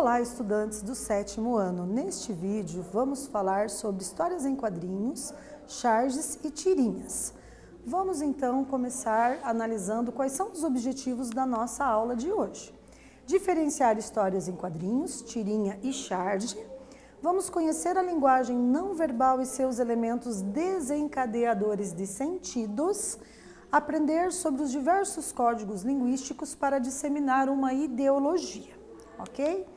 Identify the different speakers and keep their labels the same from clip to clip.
Speaker 1: Olá, estudantes do 7º ano. Neste vídeo vamos falar sobre histórias em quadrinhos, charges e tirinhas. Vamos então começar analisando quais são os objetivos da nossa aula de hoje. Diferenciar histórias em quadrinhos, tirinha e charge. Vamos conhecer a linguagem não verbal e seus elementos desencadeadores de sentidos. Aprender sobre os diversos códigos linguísticos para disseminar uma ideologia, ok?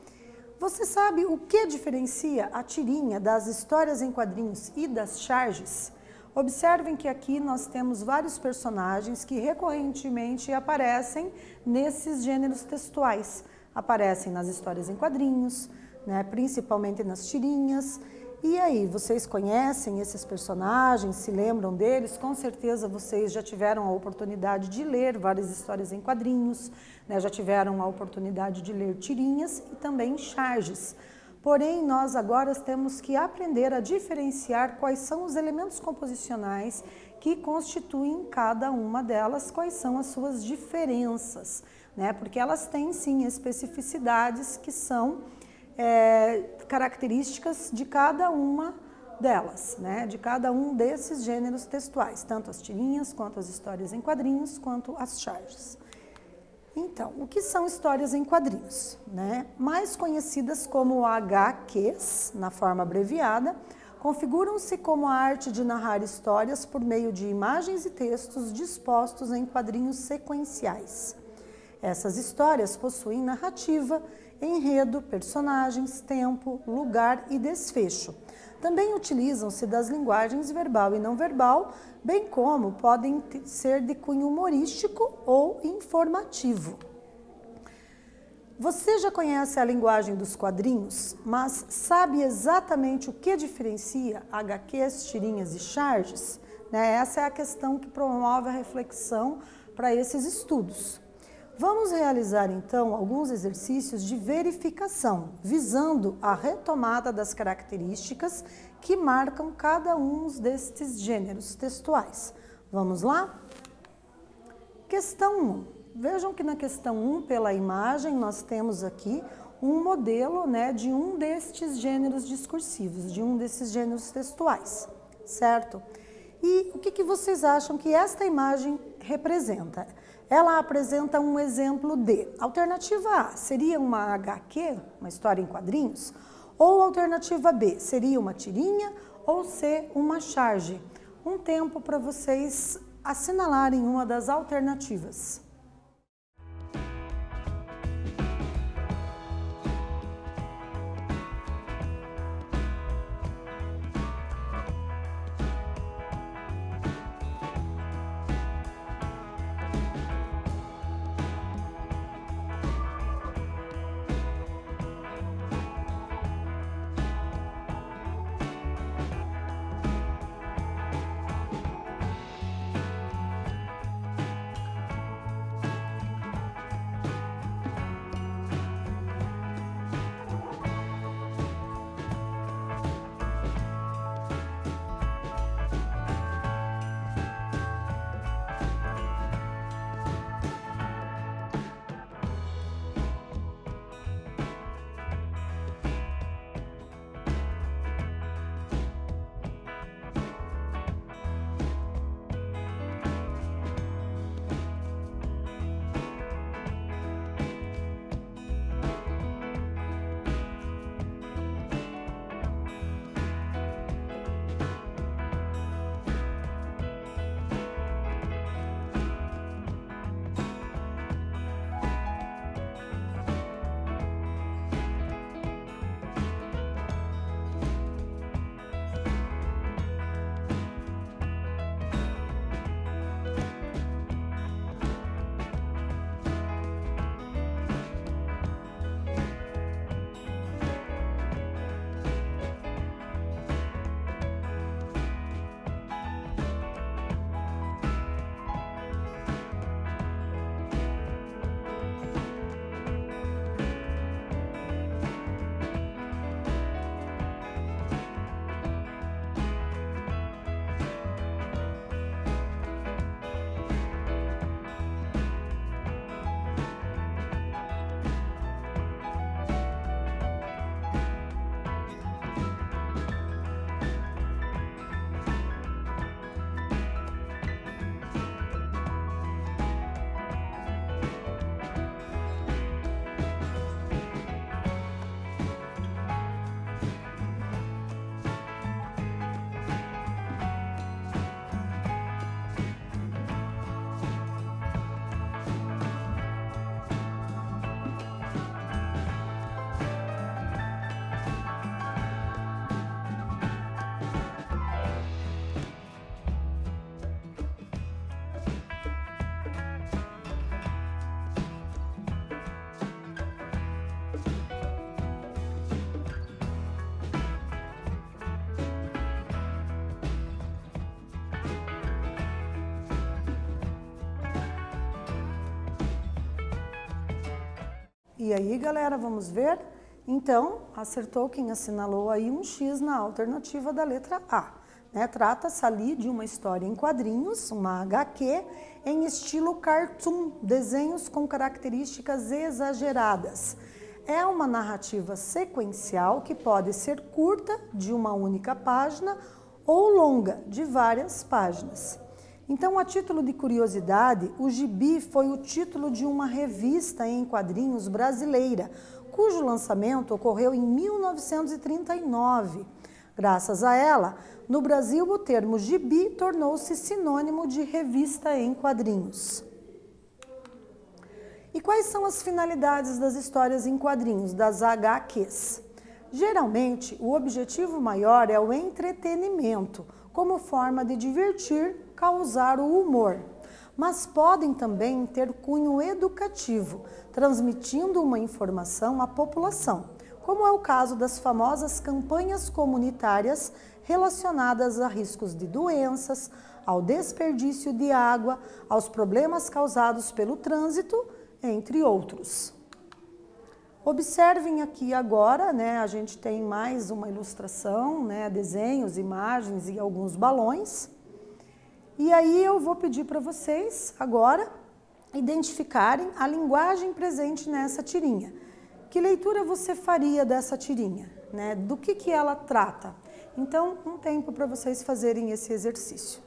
Speaker 1: Você sabe o que diferencia a tirinha das histórias em quadrinhos e das charges? Observem que aqui nós temos vários personagens que recorrentemente aparecem nesses gêneros textuais. Aparecem nas histórias em quadrinhos, né, principalmente nas tirinhas. E aí, vocês conhecem esses personagens, se lembram deles? Com certeza vocês já tiveram a oportunidade de ler várias histórias em quadrinhos, né? Já tiveram a oportunidade de ler tirinhas e também charges. Porém, nós agora temos que aprender a diferenciar quais são os elementos composicionais que constituem cada uma delas, quais são as suas diferenças, né? Porque elas têm sim especificidades que são características de cada uma delas, né? De cada um desses gêneros textuais, tanto as tirinhas, quanto as histórias em quadrinhos, quanto as charges. Então, o que são histórias em quadrinhos, né? Mais conhecidas como HQs, na forma abreviada, configuram-se como a arte de narrar histórias por meio de imagens e textos dispostos em quadrinhos sequenciais. Essas histórias possuem narrativa, enredo, personagens, tempo, lugar e desfecho. Também utilizam-se das linguagens verbal e não verbal, bem como podem ser de cunho humorístico ou informativo. Você já conhece a linguagem dos quadrinhos, mas sabe exatamente o que diferencia HQs, tirinhas e charges? Essa é a questão que promove a reflexão para esses estudos. Vamos realizar, então, alguns exercícios de verificação, visando a retomada das características que marcam cada um destes gêneros textuais. Vamos lá? Questão 1. Vejam que na questão 1, pela imagem, nós temos aqui um modelo, né, de um destes gêneros discursivos, de um desses gêneros textuais, certo? E o que vocês acham que esta imagem representa? Ela apresenta um exemplo de alternativa A, seria uma HQ, uma história em quadrinhos, ou alternativa B, seria uma tirinha, ou C, uma charge. Um tempo para vocês assinalarem uma das alternativas. E aí, galera, vamos ver? Então, acertou quem assinalou aí um X na alternativa da letra A. Né? Trata-se ali de uma história em quadrinhos, uma HQ, em estilo cartoon, desenhos com características exageradas. É uma narrativa sequencial que pode ser curta, de uma única página, ou longa, de várias páginas. Então, a título de curiosidade, o Gibi foi o título de uma revista em quadrinhos brasileira, cujo lançamento ocorreu em 1939. Graças a ela, no Brasil, o termo gibi tornou-se sinônimo de revista em quadrinhos. E quais são as finalidades das histórias em quadrinhos, das HQs? Geralmente, o objetivo maior é o entretenimento, como forma de divertir, causar o humor. Mas podem também ter cunho educativo, transmitindo uma informação à população, como é o caso das famosas campanhas comunitárias relacionadas a riscos de doenças, ao desperdício de água, aos problemas causados pelo trânsito, entre outros. Observem aqui agora, né, a gente tem mais uma ilustração, né, desenhos, imagens e alguns balões. E aí eu vou pedir para vocês agora identificarem a linguagem presente nessa tirinha. Que leitura você faria dessa tirinha? Né? Do que ela trata? Então, um tempo para vocês fazerem esse exercício.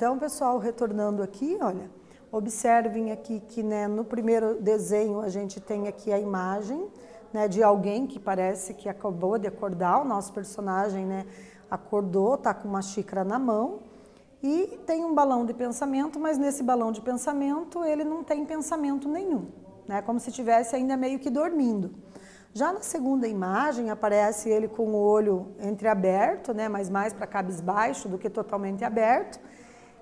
Speaker 1: Então, pessoal, retornando aqui, olha, observem aqui que, né, no primeiro desenho a gente tem aqui a imagem, né, de alguém que parece que acabou de acordar. O nosso personagem, né, acordou, tá com uma xícara na mão e tem um balão de pensamento, mas nesse balão de pensamento ele não tem pensamento nenhum, né, como se estivesse ainda meio que dormindo. Já na segunda imagem aparece ele com o olho entreaberto, né, mas mais para cabisbaixo do que totalmente aberto,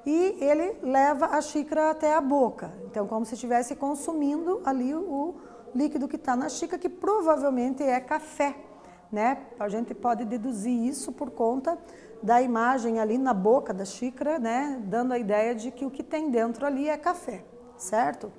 Speaker 1: e ele leva a xícara até a boca, então como se estivesse consumindo ali o líquido que está na xícara, que provavelmente é café, né? A gente pode deduzir isso por conta da imagem ali na boca da xícara, né, dando a ideia de que o que tem dentro ali é café, certo?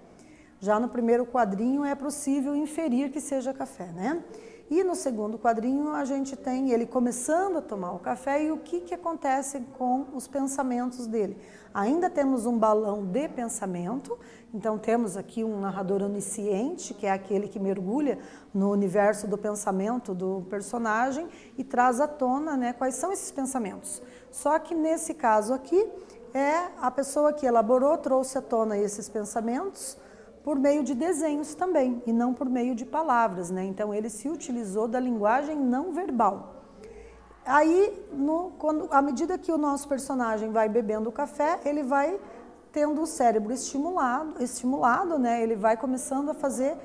Speaker 1: Já no primeiro quadrinho é possível inferir que seja café, né? E no segundo quadrinho a gente tem ele começando a tomar o café e o que acontece com os pensamentos dele. Ainda temos um balão de pensamento, então temos aqui um narrador onisciente, que é aquele que mergulha no universo do pensamento do personagem e traz à tona, né, quais são esses pensamentos. Só que nesse caso aqui, a pessoa que elaborou trouxe à tona esses pensamentos por meio de desenhos também, e não por meio de palavras, né? Então ele se utilizou da linguagem não verbal. Aí, à medida que o nosso personagem vai bebendo o café, ele vai tendo o cérebro estimulado, né? Ele vai começando a fazer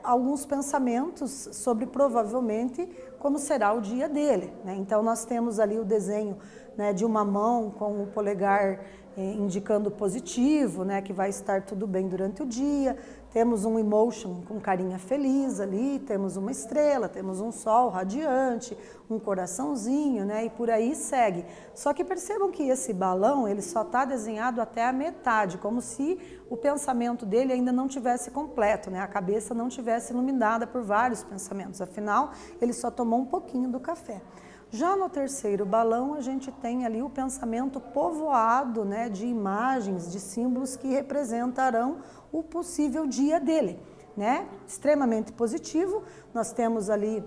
Speaker 1: alguns pensamentos sobre provavelmente como será o dia dele, né? Então nós temos ali o desenho, né, de uma mão com o polegar indicando positivo, né, que vai estar tudo bem durante o dia. Temos um emotion com carinha feliz ali, temos uma estrela, temos um sol radiante, um coraçãozinho, né, e por aí segue. Só que percebam que esse balão, ele só está desenhado até a metade, como se o pensamento dele ainda não tivesse completo, né, a cabeça não tivesse iluminada por vários pensamentos, afinal, ele só tomou um pouquinho do café. Já no terceiro balão, a gente tem ali o pensamento povoado, né, de imagens, de símbolos que representarão o possível dia dele, né? Extremamente positivo, nós temos ali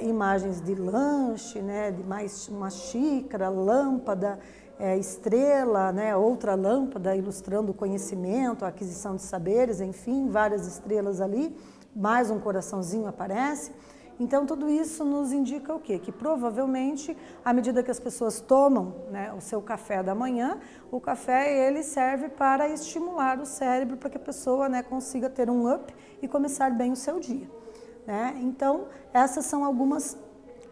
Speaker 1: imagens de lanche, né, de mais uma xícara, lâmpada, estrela, né, outra lâmpada ilustrando o conhecimento, a aquisição de saberes, enfim, várias estrelas ali, mais um coraçãozinho aparece. Então, tudo isso nos indica o quê? Que provavelmente, à medida que as pessoas tomam, né, o seu café da manhã, o café ele serve para estimular o cérebro para que a pessoa, né, consiga ter um up e começar bem o seu dia, né? Então, essas são algumas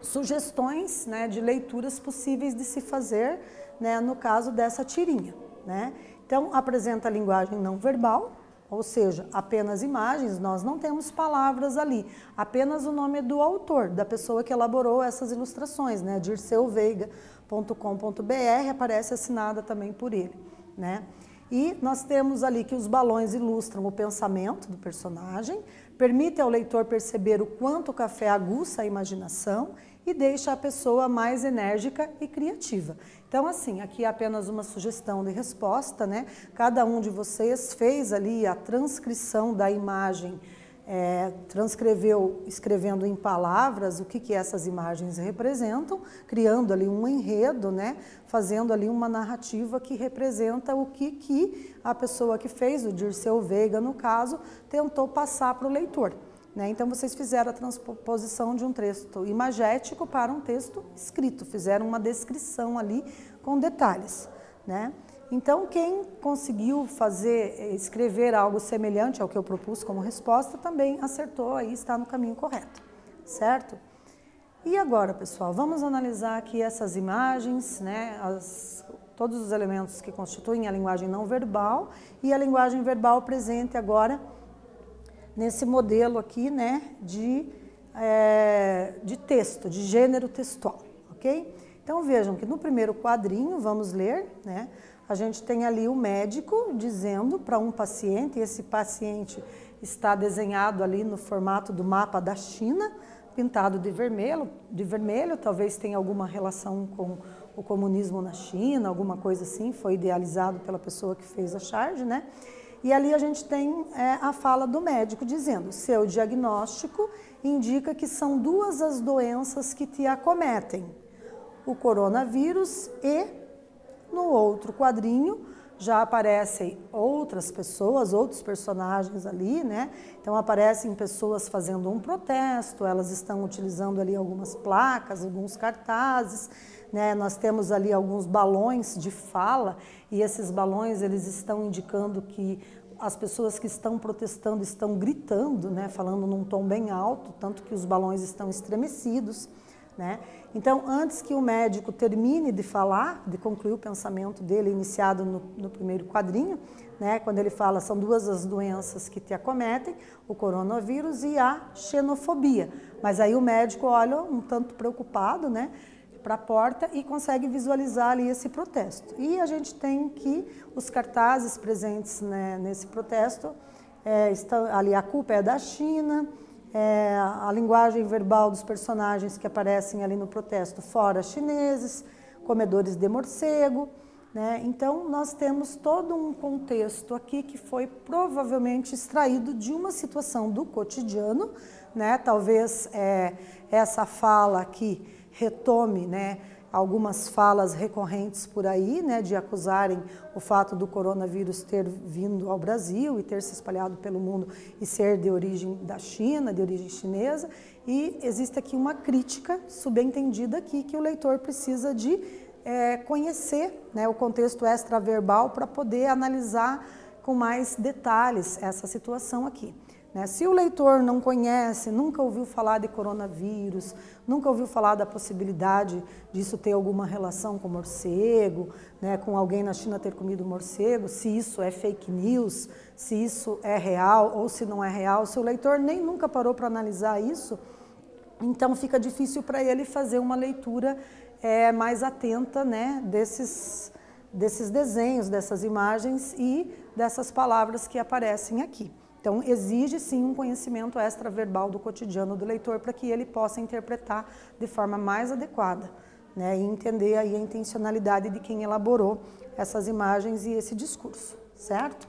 Speaker 1: sugestões, né, de leituras possíveis de se fazer, né, no caso dessa tirinha, né? Então, apresenta a linguagem não verbal, ou seja, apenas imagens, nós não temos palavras ali, apenas o nome do autor, da pessoa que elaborou essas ilustrações, né? dirceuveiga.com.br, aparece assinada também por ele, né? E nós temos ali que os balões ilustram o pensamento do personagem, permitem ao leitor perceber o quanto o café aguça a imaginação e deixa a pessoa mais enérgica e criativa. Então, assim, aqui é apenas uma sugestão de resposta, né? Cada um de vocês fez ali a transcrição da imagem, transcreveu escrevendo em palavras o que essas imagens representam, criando ali um enredo, né? Fazendo ali uma narrativa que representa o que a pessoa que fez, o Dirceu Veiga, no caso, tentou passar para o leitor. Né? Então, vocês fizeram a transposição de um texto imagético para um texto escrito, fizeram uma descrição ali com detalhes, né? Então, quem conseguiu escrever algo semelhante ao que eu propus como resposta, também acertou, aí está no caminho correto, certo? E agora, pessoal, vamos analisar aqui essas imagens, né? Todos os elementos que constituem a linguagem não verbal e a linguagem verbal presente agora nesse modelo aqui, né, de texto, de gênero textual, ok? Então, vejam que no primeiro quadrinho, vamos ler, né, a gente tem ali o médico dizendo para um paciente, e esse paciente está desenhado ali no formato do mapa da China, pintado de vermelho, talvez tenha alguma relação com o comunismo na China, alguma coisa assim, foi idealizado pela pessoa que fez a charge, né? E ali a gente tem a fala do médico dizendo: seu diagnóstico indica que são duas as doenças que te acometem, o coronavírus e, no outro quadrinho, já aparecem outras pessoas, outros personagens ali, né? Então aparecem pessoas fazendo um protesto, elas estão utilizando ali algumas placas, alguns cartazes, né? Nós temos ali alguns balões de fala e esses balões eles estão indicando que as pessoas que estão protestando estão gritando, né, falando num tom bem alto, tanto que os balões estão estremecidos, né? Então, antes que o médico termine de falar, de concluir o pensamento dele, iniciado no primeiro quadrinho, né, quando ele fala, são duas as doenças que te acometem, o coronavírus e a xenofobia. Mas aí o médico olha um tanto preocupado, né, para a porta e consegue visualizar ali esse protesto. E a gente tem que os cartazes presentes, né, nesse protesto, estão ali, a culpa é da China, a linguagem verbal dos personagens que aparecem ali no protesto, fora chineses, comedores de morcego, né? Então nós temos todo um contexto aqui que foi provavelmente extraído de uma situação do cotidiano, né? Talvez essa fala aqui retome, né, algumas falas recorrentes por aí, né, de acusarem o fato do coronavírus ter vindo ao Brasil e ter se espalhado pelo mundo e ser de origem da China, de origem chinesa, e existe aqui uma crítica subentendida aqui que o leitor precisa de conhecer, né, o contexto extraverbal para poder analisar com mais detalhes essa situação aqui. Né? Se o leitor não conhece, nunca ouviu falar de coronavírus, nunca ouviu falar da possibilidade disso ter alguma relação com morcego, né, com alguém na China ter comido morcego, se isso é fake news, se isso é real ou se não é real, se o leitor nem nunca parou para analisar isso, então fica difícil para ele fazer uma leitura mais atenta, né, desses desenhos, dessas imagens e dessas palavras que aparecem aqui. Então, exige sim um conhecimento extraverbal do cotidiano do leitor para que ele possa interpretar de forma mais adequada, né, e entender aí a intencionalidade de quem elaborou essas imagens e esse discurso, certo?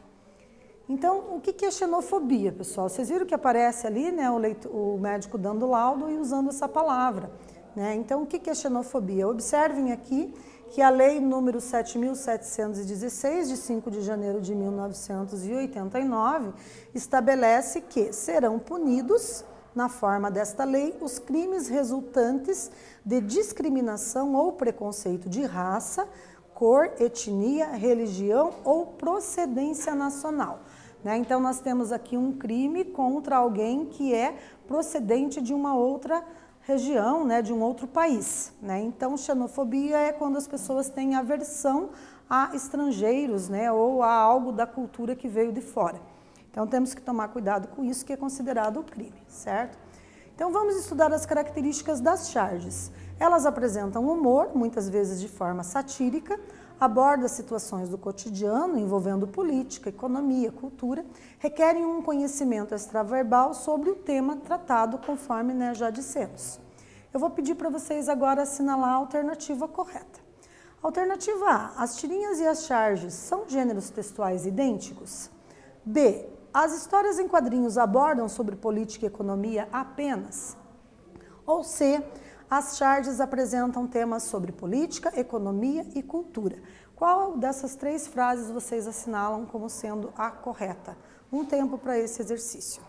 Speaker 1: Então, o que é xenofobia, pessoal? Vocês viram que aparece ali, né, o médico dando laudo e usando essa palavra, né? Então, o que é xenofobia? Observem aqui que a lei número 7.716, de 5 de janeiro de 1989, estabelece que serão punidos, na forma desta lei, os crimes resultantes de discriminação ou preconceito de raça, cor, etnia, religião ou procedência nacional. Né? Então, nós temos aqui um crime contra alguém que é procedente de uma outra região, né, de um outro país, né? Então, xenofobia é quando as pessoas têm aversão a estrangeiros, né, ou a algo da cultura que veio de fora. Então, temos que tomar cuidado com isso, que é considerado crime, certo? Então, vamos estudar as características das charges. Elas apresentam humor, muitas vezes de forma satírica, aborda situações do cotidiano envolvendo política, economia, cultura, requerem um conhecimento extraverbal sobre o tema tratado, conforme, né, já dissemos. Eu vou pedir para vocês agora assinalar a alternativa correta. Alternativa A, as tirinhas e as charges são gêneros textuais idênticos? B, as histórias em quadrinhos abordam sobre política e economia apenas? Ou C, as charges apresentam temas sobre política, economia e cultura? Qual dessas três frases vocês assinalam como sendo a correta? Um tempo para esse exercício.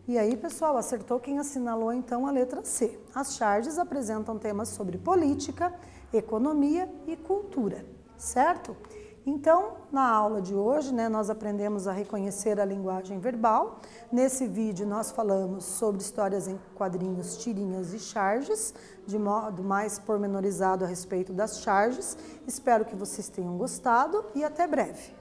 Speaker 1: E aí, pessoal, acertou quem assinalou então a letra C. As charges apresentam temas sobre política, economia e cultura, certo? Então, na aula de hoje, nós aprendemos a reconhecer a linguagem verbal. Nesse vídeo, nós falamos sobre histórias em quadrinhos, tirinhas e charges, de modo mais pormenorizado a respeito das charges. Espero que vocês tenham gostado e até breve.